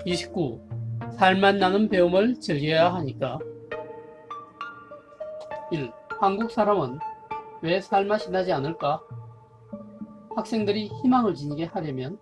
29. 살맛 나는 배움을 즐겨야 하니까. 1. 한국 사람은 왜 살맛이 나지 않을까? 학생들이 희망을 지니게 하려면.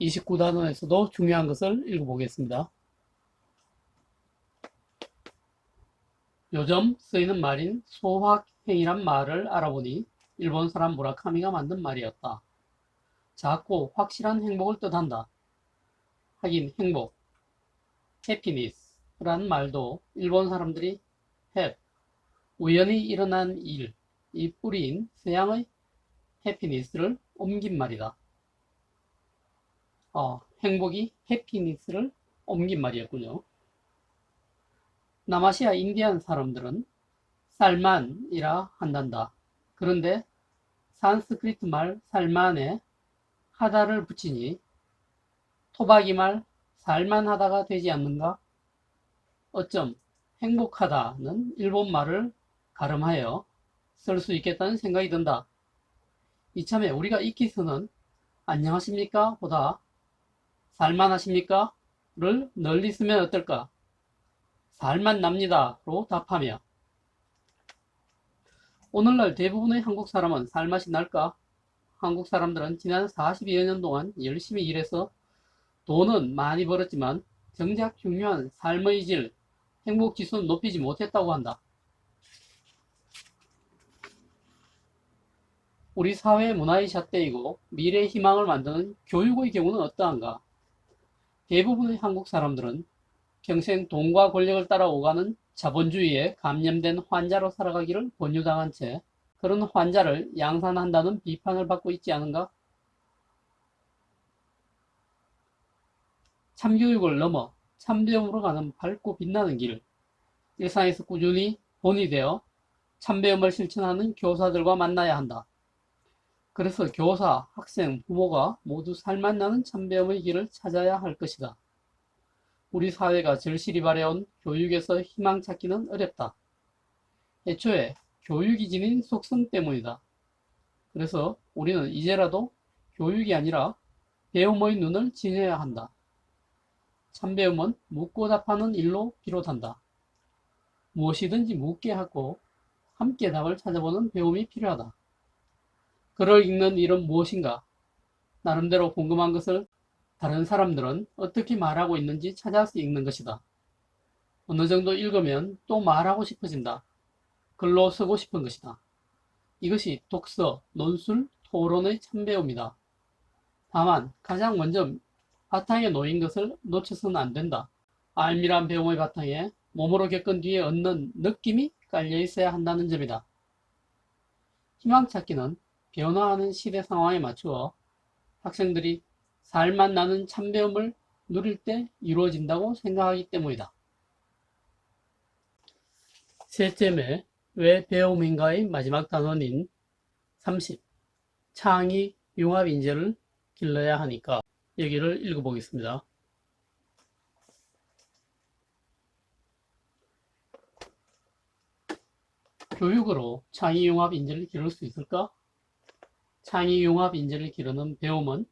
29단원에서도 중요한 것을 읽어보겠습니다. 요즘 쓰이는 말인 소확행이란 말을 알아보니 일본 사람 무라카미가 만든 말이었다. 작고 확실한 행복을 뜻한다. 하긴 행복, happiness라는 말도 일본 사람들이 have, 우연히 일어난 일, 이 뿌리인 서양의 happiness를 옮긴 말이다. 행복이 happiness를 옮긴 말이었군요. 남아시아 인디안 사람들은 살만이라 한단다. 그런데 산스크리트 말 살만에 하다를 붙이니 토박이 말 살만하다가 되지 않는가? 어쩜 행복하다는 일본 말을 가름하여 쓸 수 있겠다는 생각이 든다. 이참에 우리가 익히서는 안녕하십니까? 보다 살만하십니까? 를 널리 쓰면 어떨까? 살만 납니다로 답하며 오늘날 대부분의 한국 사람은 살맛이 날까? 한국 사람들은 지난 40여 년 동안 열심히 일해서 돈은 많이 벌었지만 정작 중요한 삶의 질, 행복지수는 높이지 못했다고 한다. 우리 사회의 문화의 잣대이고 미래의 희망을 만드는 교육의 경우는 어떠한가? 대부분의 한국 사람들은 평생 돈과 권력을 따라오가는 자본주의에 감염된 환자로 살아가기를 권유당한 채 그런 환자를 양산한다는 비판을 받고 있지 않은가? 참교육을 넘어 참배움으로 가는 밝고 빛나는 길, 일상에서 꾸준히 본이 되어 참배움을 실천하는 교사들과 만나야 한다. 그래서 교사, 학생, 부모가 모두 살맛나는 참배움의 길을 찾아야 할 것이다. 우리 사회가 절실히 바래온 교육에서 희망 찾기는 어렵다. 애초에 교육이 지닌 속성 때문이다. 그래서 우리는 이제라도 교육이 아니라 배움의 눈을 지녀야 한다. 참배움은 묻고 답하는 일로 비롯한다. 무엇이든지 묻게 하고 함께 답을 찾아보는 배움이 필요하다. 글을 읽는 일은 무엇인가? 나름대로 궁금한 것을 다른 사람들은 어떻게 말하고 있는지 찾아서 읽는 것이다. 어느 정도 읽으면 또 말하고 싶어진다. 글로 쓰고 싶은 것이다. 이것이 독서, 논술, 토론의 참배움이다. 다만 가장 먼저 바탕에 놓인 것을 놓쳐서는 안 된다. 알밀한 배움의 바탕에 몸으로 겪은 뒤에 얻는 느낌이 깔려 있어야 한다는 점이다. 희망 찾기는 변화하는 시대 상황에 맞추어 학생들이 살맛 나는 참배움을 누릴 때 이루어진다고 생각하기 때문이다. 셋째매, 왜 배움인가의 마지막 단원인 30. 창의 융합 인재를 길러야 하니까 여기를 읽어보겠습니다. 교육으로 창의 융합 인재를 기를 수 있을까? 창의 융합 인재를 기르는 배움은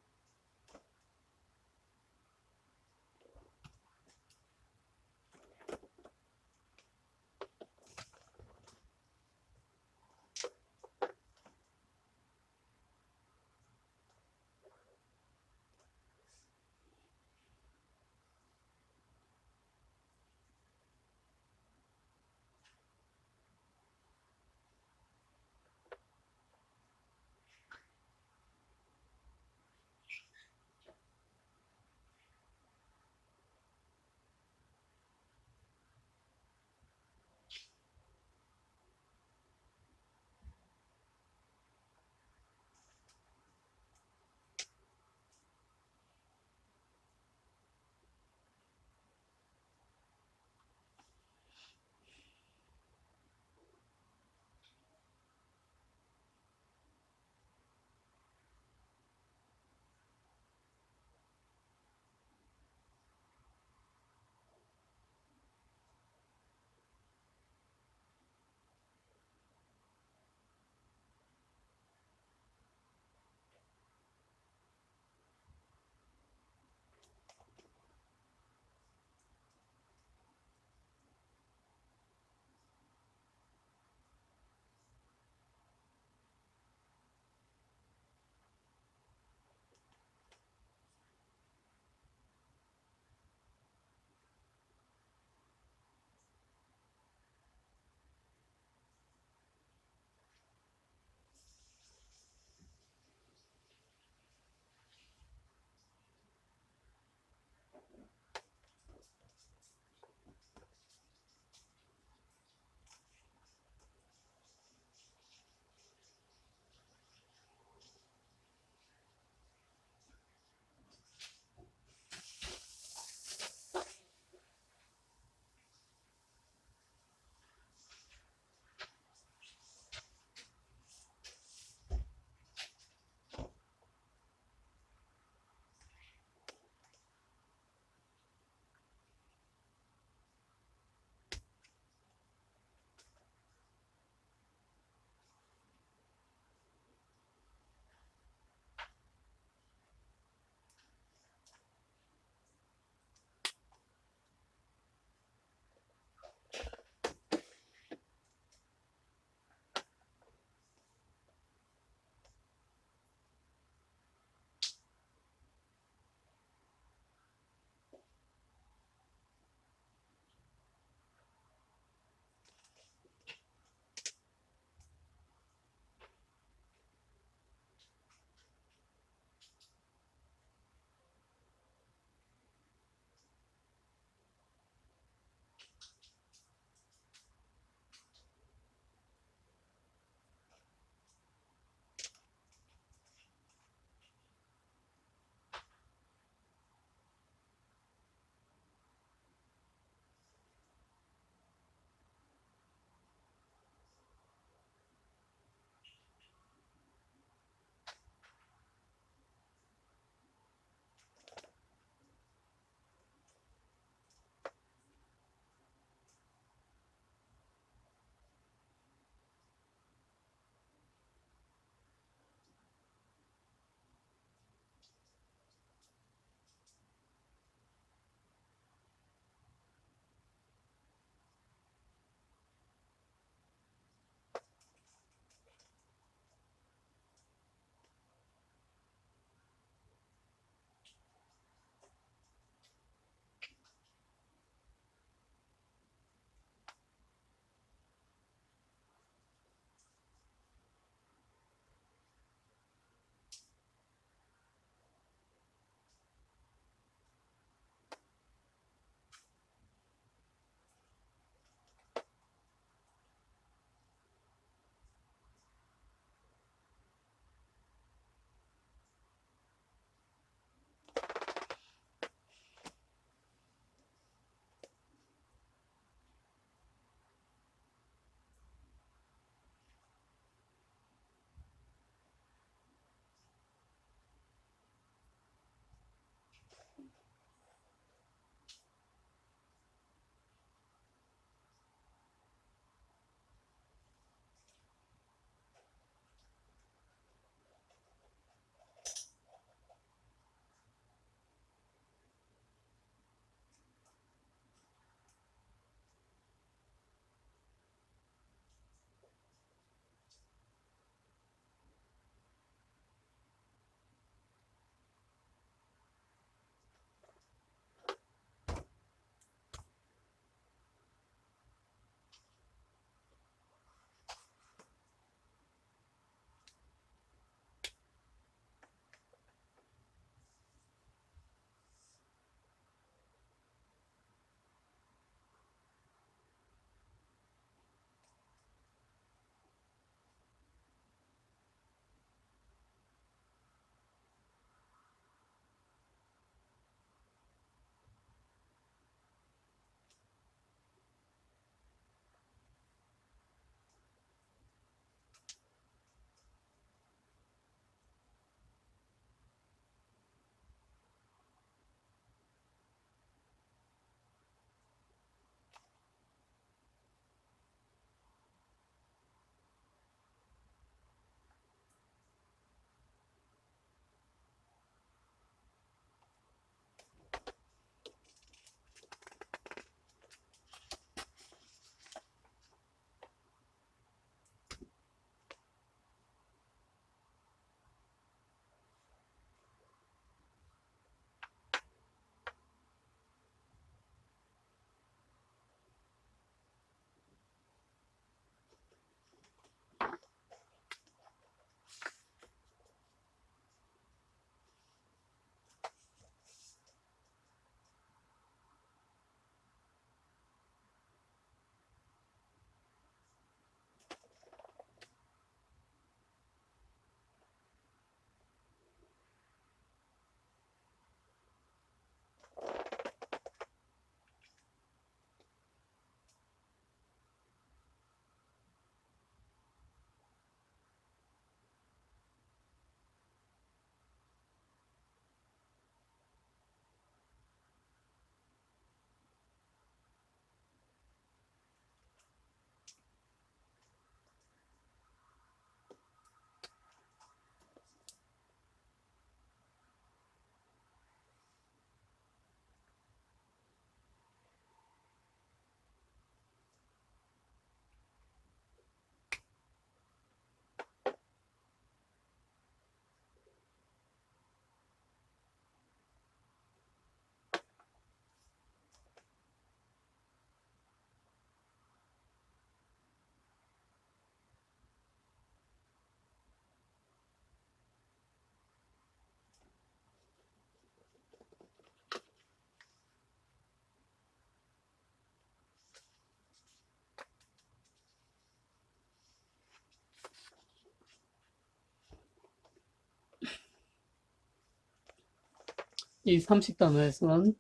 이 30단원에서는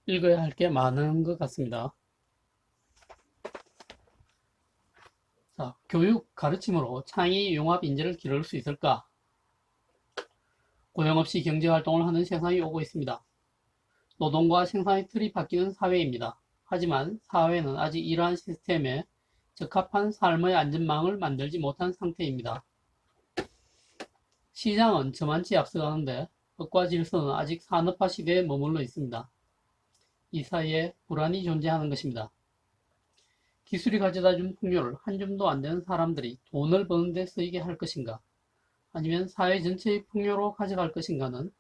읽어야 할 게 많은 것 같습니다. 자, 교육 가르침으로 창의 융합 인재를 기를 수 있을까? 고용 없이 경제활동을 하는 세상이 오고 있습니다. 노동과 생산의 틀이 바뀌는 사회입니다. 하지만 사회는 아직 이러한 시스템에 적합한 삶의 안전망을 만들지 못한 상태입니다. 시장은 저만치 앞서가는데 법과 질서는 아직 산업화 시대에 머물러 있습니다. 이 사이에 불안이 존재하는 것입니다. 기술이 가져다준 풍요를 한 줌도 안 되는 사람들이 돈을 버는 데 쓰이게 할 것인가? 아니면 사회 전체의 풍요로 가져갈 것인가는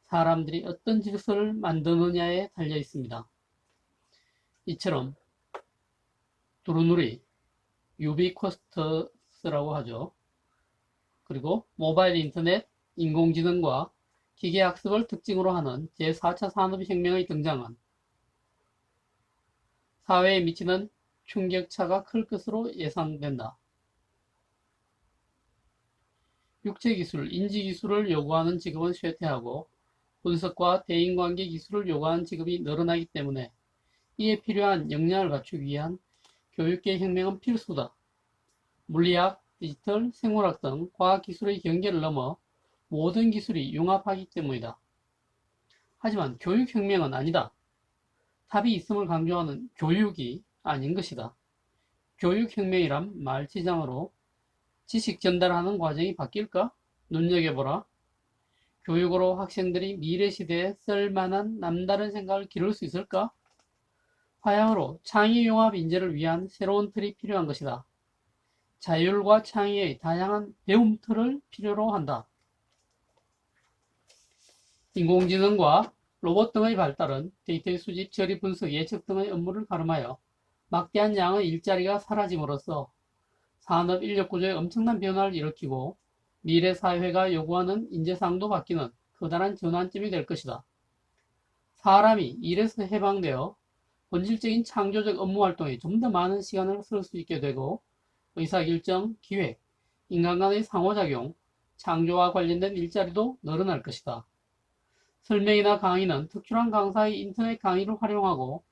사람들이 어떤 질서를 만드느냐에 달려 있습니다. 이처럼 두루누리, 유비쿼스트스라고 하죠. 그리고 모바일 인터넷, 인공지능과 기계학습을 특징으로 하는 제4차 산업혁명의 등장은 사회에 미치는 충격차가 클 것으로 예상된다. 육체기술, 인지기술을 요구하는 직업은 쇠퇴하고 분석과 대인관계 기술을 요구하는 직업이 늘어나기 때문에 이에 필요한 역량을 갖추기 위한 교육계 혁명은 필수다. 물리학, 디지털, 생물학 등 과학기술의 경계를 넘어 모든 기술이 융합하기 때문이다. 하지만 교육혁명은 아니다. 답이 있음을 강조하는 교육이 아닌 것이다. 교육혁명이란 말치장으로 지식 전달하는 과정이 바뀔까? 눈여겨보라. 교육으로 학생들이 미래 시대에 쓸만한 남다른 생각을 기를 수 있을까? 화양으로 창의융합 인재를 위한 새로운 틀이 필요한 것이다. 자율과 창의의 다양한 배움 틀을 필요로 한다. 인공지능과 로봇 등의 발달은 데이터의 수집, 처리, 분석, 예측 등의 업무를 가름하여 막대한 양의 일자리가 사라짐으로써 산업 인력 구조에 엄청난 변화를 일으키고 미래 사회가 요구하는 인재상도 바뀌는 커다란 전환점이 될 것이다. 사람이 일에서 해방되어 본질적인 창조적 업무 활동에 좀 더 많은 시간을 쓸 수 있게 되고 의사결정, 기획, 인간 간의 상호작용, 창조와 관련된 일자리도 늘어날 것이다. 설명이나 강의는 특출한 강사의 인터넷 강의를 활용하고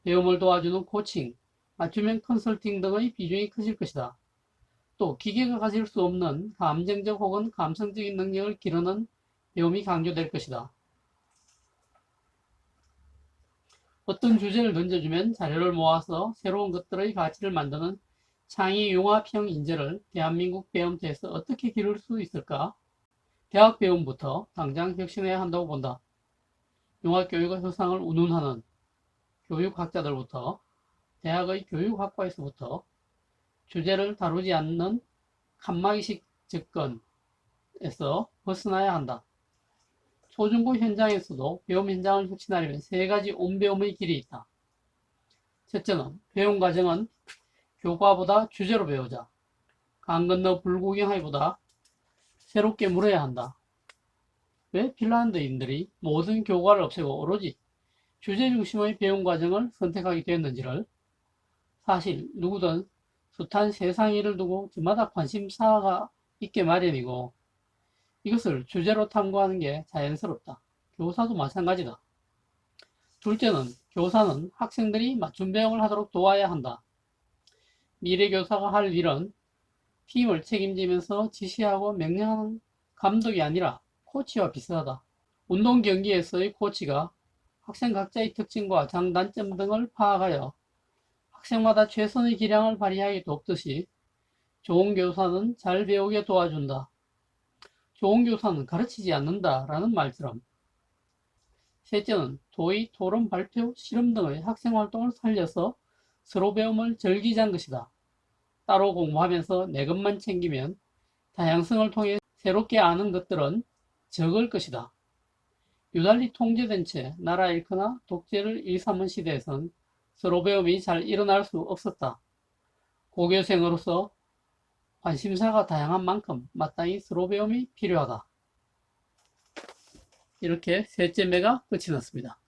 배움을 도와주는 코칭, 맞춤형 컨설팅 등의 비중이 커질 것이다. 또 기계가 가질 수 없는 감정적 혹은 감성적인 능력을 기르는 배움이 강조될 것이다. 어떤 주제를 던져주면 자료를 모아서 새로운 것들의 가치를 만드는 창의융합형 인재를 대한민국 배움터에서 어떻게 기를 수 있을까? 대학 배움부터 당장 혁신해야 한다고 본다. 융합교육의 허상을 운운하는 교육학자들부터 대학의 교육학과에서부터 주제를 다루지 않는 칸막이식 접근에서 벗어나야 한다. 초중고 현장에서도 배움 현장을 혁신하려면 세 가지 온배움의 길이 있다. 첫째는 배움 과정은 교과보다 주제로 배우자. 강 건너 불구경하기보다 새롭게 물어야 한다. 왜 핀란드인들이 모든 교과를 없애고 오로지 주제 중심의 배움 과정을 선택하게 되었는지를 사실 누구든 숱한 세상 일을 두고 저마다 관심사가 있게 마련이고 이것을 주제로 탐구하는 게 자연스럽다. 교사도 마찬가지다. 둘째는 교사는 학생들이 맞춤 배움을 하도록 도와야 한다. 미래 교사가 할 일은 팀을 책임지면서 지시하고 명령하는 감독이 아니라 코치와 비슷하다. 운동 경기에서의 코치가 학생 각자의 특징과 장단점 등을 파악하여 학생마다 최선의 기량을 발휘하게 돕듯이 좋은 교사는 잘 배우게 도와준다. 좋은 교사는 가르치지 않는다 라는 말처럼. 셋째는 도의, 토론, 발표, 실험 등의 학생활동을 살려서 서로 배움을 즐기자는 것이다. 따로 공부하면서 내 것만 챙기면 다양성을 통해 새롭게 아는 것들은 적을 것이다. 유달리 통제된 채 나라 잃거나 독재를 일삼은 시대에선 서로 배움이 잘 일어날 수 없었다. 고교생으로서 관심사가 다양한 만큼 마땅히 서로 배움이 필요하다. 이렇게 셋째 매가 끝이 났습니다.